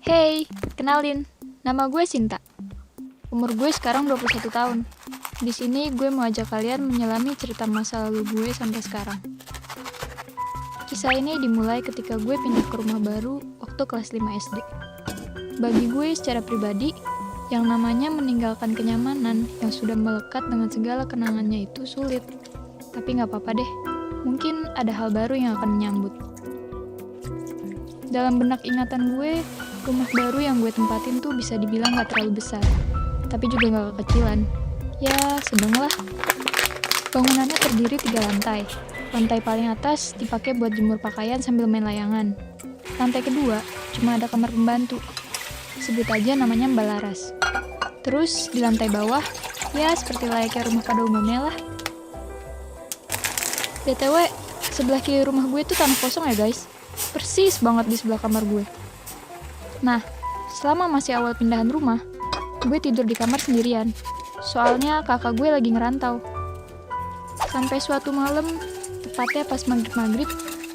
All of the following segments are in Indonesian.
Hey, kenalin. Nama gue Sinta. Umur gue sekarang 21 tahun. Di sini gue mau ajak kalian menyelami cerita masa lalu gue sampai sekarang. Kisah ini dimulai ketika gue pindah ke rumah baru waktu kelas 5 SD. Bagi gue secara pribadi, yang namanya meninggalkan kenyamanan yang sudah melekat dengan segala kenangannya itu sulit. Tapi gak apa-apa deh, mungkin ada hal baru yang akan menyambut. Dalam benak ingatan gue, rumah baru yang gue tempatin tuh bisa dibilang gak terlalu besar, tapi juga gak kekecilan. Ya, sedang lah. Bangunannya terdiri 3 lantai. Lantai paling atas dipakai buat jemur pakaian sambil main layangan. Lantai kedua cuma ada kamar pembantu. Sebut aja namanya Mbak Laras. Terus di lantai bawah, ya seperti layaknya rumah pada umumnya lah. BTW, sebelah kiri rumah gue tuh tanah kosong ya guys. Persis banget di sebelah kamar gue. Nah, selama masih awal pindahan rumah, gue tidur di kamar sendirian. Soalnya kakak gue lagi ngerantau. Sampai suatu malam, tepatnya pas maghrib-maghrib,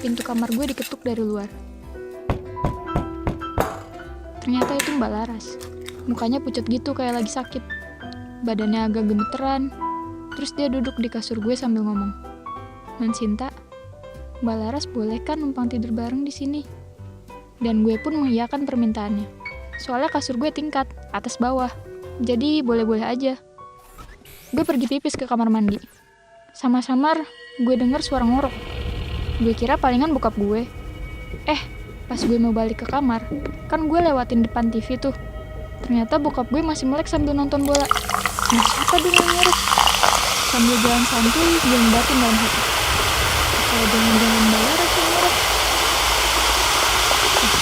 pintu kamar gue diketuk dari luar. Ternyata itu Mbak Laras. Mukanya pucat gitu kayak lagi sakit. Badannya agak gemeteran. Terus dia duduk di kasur gue sambil ngomong, "Non Sinta, Mbak Laras boleh kan numpang tidur bareng di sini?" Dan gue pun mengiyakan permintaannya. Soalnya kasur gue tingkat, atas bawah. Jadi boleh-boleh aja. Gue pergi pipis ke kamar mandi. Samar-samar, gue denger suara ngorok. Gue kira palingan bokap gue. Pas gue mau balik ke kamar, kan gue lewatin depan TV tuh. Ternyata bokap gue masih melek sambil nonton bola. Nah, siapa dong yang ngorok? Sambil jalan santuy, gue ngebatin dalam hati. Kalau jangan-jangan Mbak Laras yang ngorok.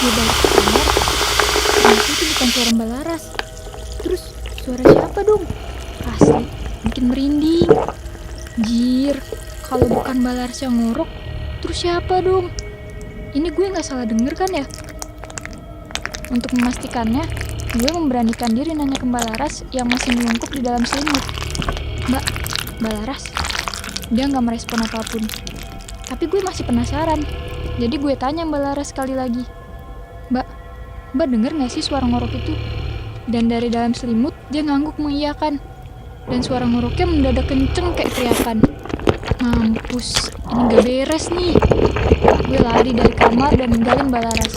Gue balik ke kamar, ternyata itu bukan suara Mbak Laras. Terus suara siapa dong? Asli, bikin merinding. Jir, kalau bukan Mbak Laras yang ngorok, terus siapa dong? Ini gue gak salah denger kan ya? Untuk memastikannya, gue memberanikan diri nanya ke Mbak Laras yang masih melungkup di dalam selimut. Mbak Laras? Dia gak merespon apapun. Tapi gue masih penasaran. Jadi gue tanya Mbak Laras sekali lagi. Mbak denger gak sih suara ngorok itu? Dan dari dalam selimut, dia ngangguk mengiyakan. Dan suara ngoroknya mendadak kenceng kayak teriakan. Mampus, ini gak beres nih. Gue lari dari kamar dan ninggalin Mbak Laras.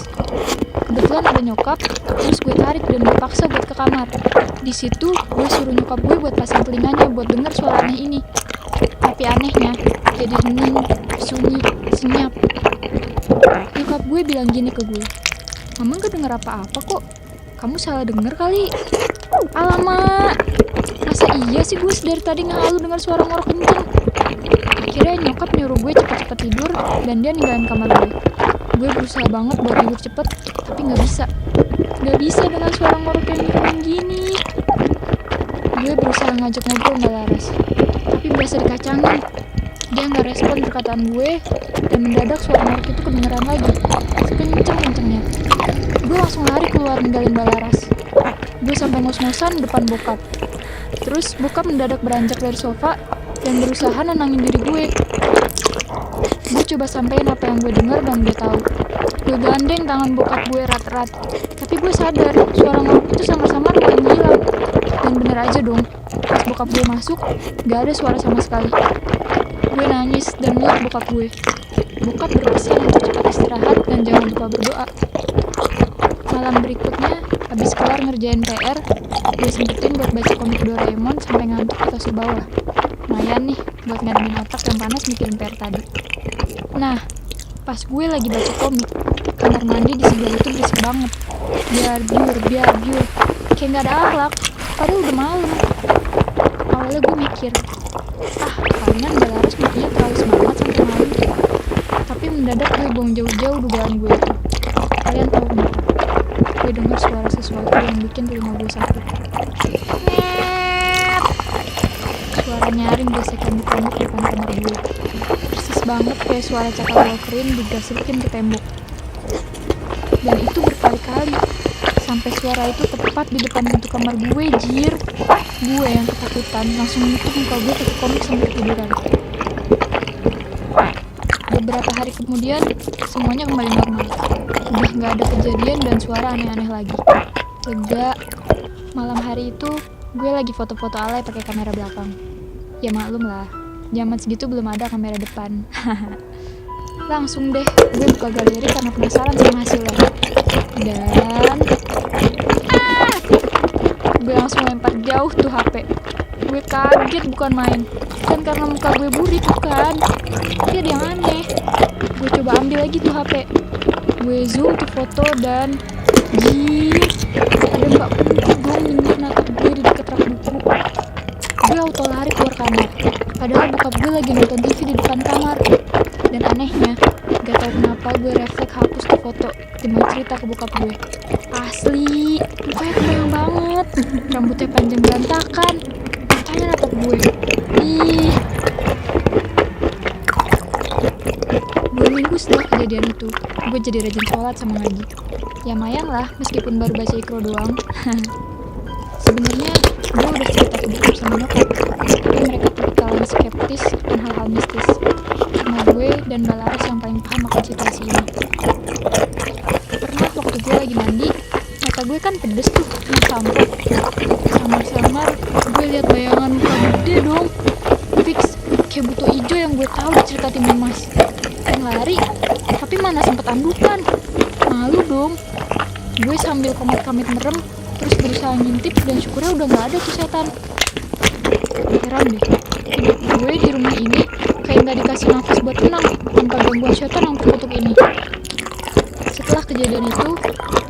Kebetulan ada nyokap, terus gue tarik dan gue paksa buat ke kamar. Di situ, gue suruh nyokap gue buat pasang telinganya buat denger suara aneh ini. Tapi anehnya, jadi hening, sunyi, senyap. Nyokap gue bilang gini ke gue, "Mama gak denger apa-apa kok. Kamu salah denger kali." Alamak, masa iya sih gue dari tadi ngehalu dengar suara ngorok kenceng? Akhirnya nyokap nyuruh gue cepet-cepet tidur dan dia ninggalin kamar gue. Gue berusaha banget buat tidur cepet, tapi gak bisa. Gak bisa dengan suara ngorok yang ngikutin gini. Gue berusaha ngajak ngobrol Mbak Laras, tapi berasa dikacangin. Dia gak respon perkataan gue, dan mendadak suara ngorok itu kedengeran lagi, sekenceng-kencengnya. Gue langsung lari keluar ninggalin Mbak Laras. Gue sampai ngos-ngosan depan bokap. Terus bokap mendadak beranjak dari sofa dan berusaha nenangin diri gue. Gue coba sampein apa yang gue dengar dan gue tahu. Gue gandeng tangan bokap gue erat-erat. Tapi gue sadar suara ngorok itu samar-samar mulai menghilang. Dan bener aja dong, pas bokap gue masuk, gak ada suara sama sekali. Gue nangis dan liat bokap gue. Bokap berpesan untuk cepat istirahat dan jangan lupa berdoa. Malam berikutnya, habis kelar ngerjain PR, gue sempetin buat baca komik Doraemon sampai ngantuk di kasur bawah. Lumayan nih, buat ngademin otak yang panas mikirin PR tadi. Nah, pas gue lagi baca komik, kamar mandi di sebelah itu berisik banget. Biar biur, kayak gak ada akhlak, padahal udah malam. Awalnya gue mikir, palingan Mbak Laras mungkinnya terlalu semangat sampai malam. Tapi mendadak gue buang jauh-jauh dugaan gue itu. Kalian tahu kenapa? Gue dengar suara sesuatu yang bikin telinga gue sakit. Suara nyaring gesekan di tembok depan kamar gue. Persis banget kayak suara cakal walkerin digasrikin ke tembok. Dan itu berkali-kali. Sampai suara itu tepat di depan pintu kamar gue, jir. Gue yang ketakutan langsung nutup muka gue pakai komik sampai ketiduran. Beberapa hari kemudian, semuanya kembali normal. Udah nggak ada kejadian dan suara aneh-aneh lagi. Lega. Malam hari itu, gue lagi foto-foto alay pakai kamera belakang. Ya maklum lah, zaman segitu belum ada kamera depan. Langsung deh, gue buka galeri karena penasaran sama hasilnya. Dan gue langsung lempar jauh tuh HP. Gue kaget bukan main. Dan karena muka gue burik bukan. Tapi ada yang aneh. Gue coba ambil lagi tuh HP. Gue zoom tuh foto dan ada mbak kunti dong nyindir natap gue di dekat rak buku. Gue auto lari keluar kamar. Padahal bokap gue lagi nonton TV di depan kamar. Dan anehnya, gak tau kenapa gue refleks hapus tuh foto dan mau cerita ke bokap gue. Asli, mukanya kebayang banget. Rambutnya panjang berantakan. Matanya natap gue. Ih. 2 minggu setelah kejadian itu, gue jadi rajin sholat sama ngaji. Ya lumayan lah, meskipun baru baca ikro doang. Sebenarnya gue udah cerita ke bokap sama nyokap, tapi mereka terkalang skeptis dan hal-hal mistis. Cuma gue dan Mbak Laras yang paling paham akan situasi ini. Pernah waktu gue lagi mandi, mata gue kan pedes tuh, sampo. Samar-samar, gue lihat bayangan muka gede dong. Fix, kayak buto ijo yang gue tahu cerita tim Mas. Dan lari, tapi mana sempet andukan. Malu dong. Gue sambil komit-kamit merem, terus berusaha ngintip dan syukurnya udah gak ada tuh setan. Heran deh, hidup gue di rumah ini kayak gak dikasih nafas buat tenang tanpa gangguan setan yang terkutuk ini. Setelah kejadian itu,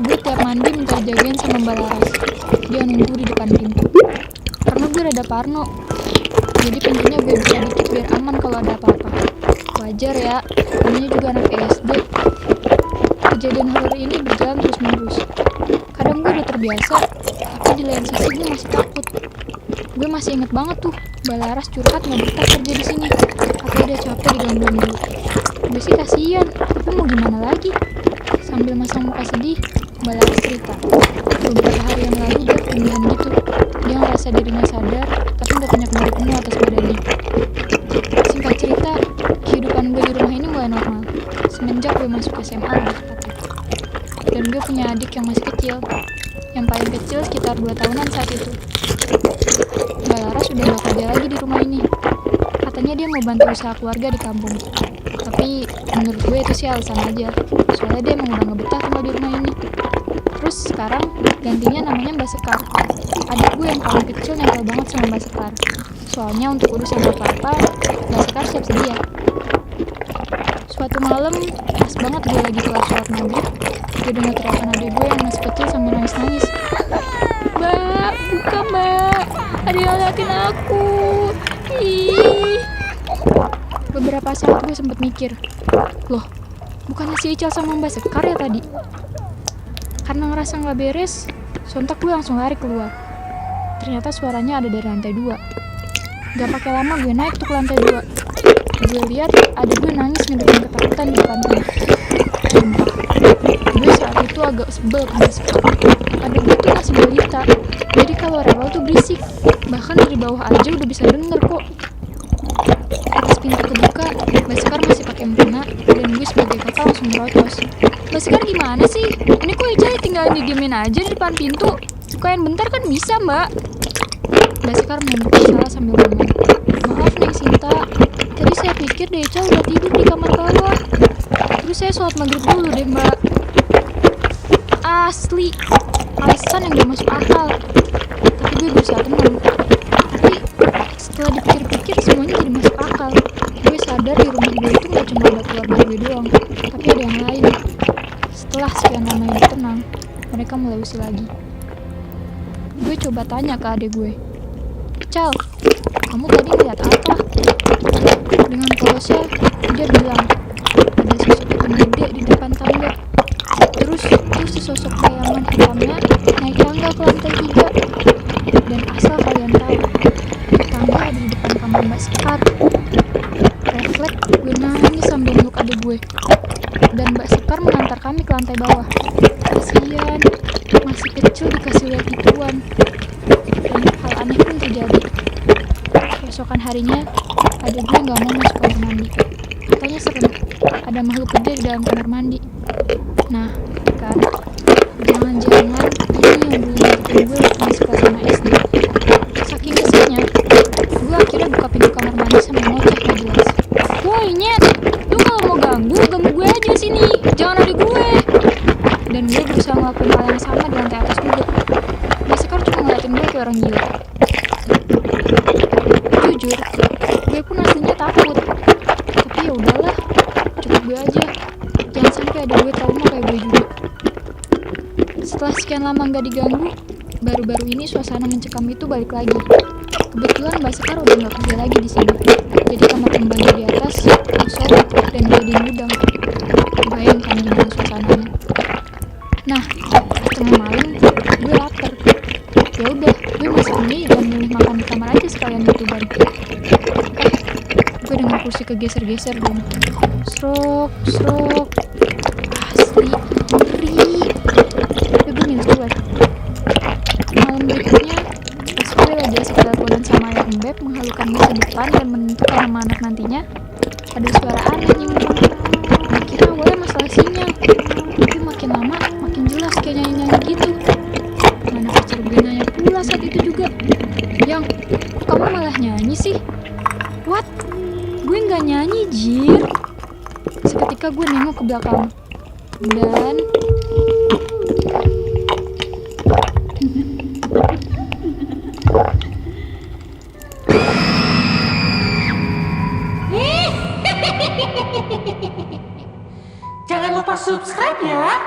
gue tiap mandi minta jagain sama Mbak Laras. Dia nunggu di depan pintu. Karena gue rada parno, jadi pintunya gue buka dikit biar aman kalau ada apa-apa. Wajar ya, namanya juga anak SD. Kejadian horor ini berjalan terus-menerus. Kadang gue udah terbiasa, tapi di lain sisi gue masih takut. Gue masih inget banget tuh, Mbak Laras curhat nggak betah kerja di sini. Katanya dia capek digangguin dulu. Gue sih kasihan, tapi mau gimana lagi? Sambil masang muka sedih, Mbak Laras cerita. Beberapa hari yang lalu dia ketindihan gitu. Dia ngerasa dirinya sadar, tapi nggak punya kendali penuh atas badannya. Singkat cerita, kehidupan gue di rumah ini mulai normal. Semenjak gue masuk SMA lebih tepatnya. Dan gue punya adik yang masih kecil. Yang paling kecil sekitar 2 tahunan saat itu. Mbak Laras sudah gak kerja lagi di rumah ini. Katanya dia mau bantu usaha keluarga di kampung. Tapi menurut gue itu sih alasan aja. Soalnya dia emang udah gak betah tinggal di rumah ini. Terus sekarang gantinya namanya Mbak Sekar. Adik gue yang paling kecil nempel banget sama Mbak Sekar. Soalnya untuk urusan apa-apa, Mbak Sekar siap sedia. Suatu malam, pas banget gue lagi kelar sholat maghrib, gue dengar teriakan adik gue yang masih kecil sambil nangis-nangis. Mbak, buka mbak, ada yang ngeliatin aku. Ih. Beberapa saat gue sempet mikir, loh, bukannya si Ical sama Mbak Sekar ya tadi? Karena ngerasa gak beres, sontak gue langsung lari keluar. Ternyata suaranya ada dari lantai 2. Gak pakai lama gue naik tuh ke lantai 2. Gue lihat adik gue nangis ngedengin ketakutan di depan rumah. Sumpah, gue saat itu agak sebel ke Mbak Sekar. Adik gue tuh masih balita, jadi kalau rewel tuh berisik. Bahkan dari bawah aja udah bisa denger kok. Pas pintu kebuka, Mbak Sekar masih pakai mukena dan gue sebagai kakak langsung protes. Mbak Sekar gimana sih? Ini kok Ical tinggal didiemin aja di depan pintu? Bukain bentar kan bisa mbak? Mbak Sekar menundukkan salah sambil ngomong. Maaf Neng Sinta, tadi saya pikir deh Ical udah tidur di kamar bawah. Terus saya sholat maghrib dulu deh mbak. Asli, alasan yang gak masuk akal. Tapi gue berusaha tenang. Tapi setelah dipikir-pikir semuanya jadi masuk akal. Gue sadar di rumah gue itu gak cuma ada keluarga gue doang, tapi ada yang lain. Setelah sekian lama yang tenang, mereka mulai usil lagi. Gue coba tanya ke adik gue, Cal, kamu tadi lihat apa? Dengan polosnya, dia bilang, ada sosok hitam gede di depan tangga. Terus sesosok bayangan hitamnya naik tangga ke lantai 3. Dan asal kalian tahu, tangga ada di depan kamar Mbak Sekar. Refleks, gue nangis sambil meluk adik gue. Dan Mbak Sekar mengantar kami ke lantai bawah. Kasian, masih kecil dikasih lihat gituan. Dan hal aneh pun terjadi. Keesokan harinya, adik gue gak mau masuk kamar mandi. Katanya serem. ada makhluk gede di dalam kamar mandi. Nah, kan, jangan-jangan ini yang dulu nyakitin gue waktu masih kelas 5 SD. Saking keselnya, gue akhirnya buka pintu kamar mandi sama ngoceh gak jelas. Woi nyet, lu kalau mau ganggu gue aja sini, jangan ada gue. Dan gue berusaha ngelakuin hal yang sama di lantai atas juga. Mas Sekar cuma ngeliatin gue kayak orang gila. Jujur, gue pun aslinya takut. Tapi ya udahlah, cukup gue aja. Jangan sampai ada gue trauma kayak gue juga. Setelah sekian lama nggak diganggu, baru-baru ini suasana mencekam itu balik lagi. Kebetulan Mbak Sekar udah nggak kerja lagi di sini. Jadi kamar pembantu di atas kosong dan dijadiin gudang. Bayangkan gimana suasananya. Nah, tengah malam gue lapar. Ya udah, gue masak mie dan milih makan di kamar aja sekalian youtuber. Gue dengar kursi kegeser-geser dong. Srok, srok. Asli, ngeri. Ya gue milih keluar. Malam berikutnya, pas gue lagi asik teleponan sama ayah Mbep menghalukan masa depan dan menentukan nama anak nantinya, ada suara aneh nyengir. Gue kira awalnya masalah sinyal, tapi makin lama makin jelas kayak nyanyi-nyanyi gitu. Mana pacar gue nanya pula saat itu juga, "Yang, kok kamu malah nyanyi sih?" What? Gue nggak nyanyi, Jir. Seketika gue nengok ke belakang dan Jangan lupa subscribe ya.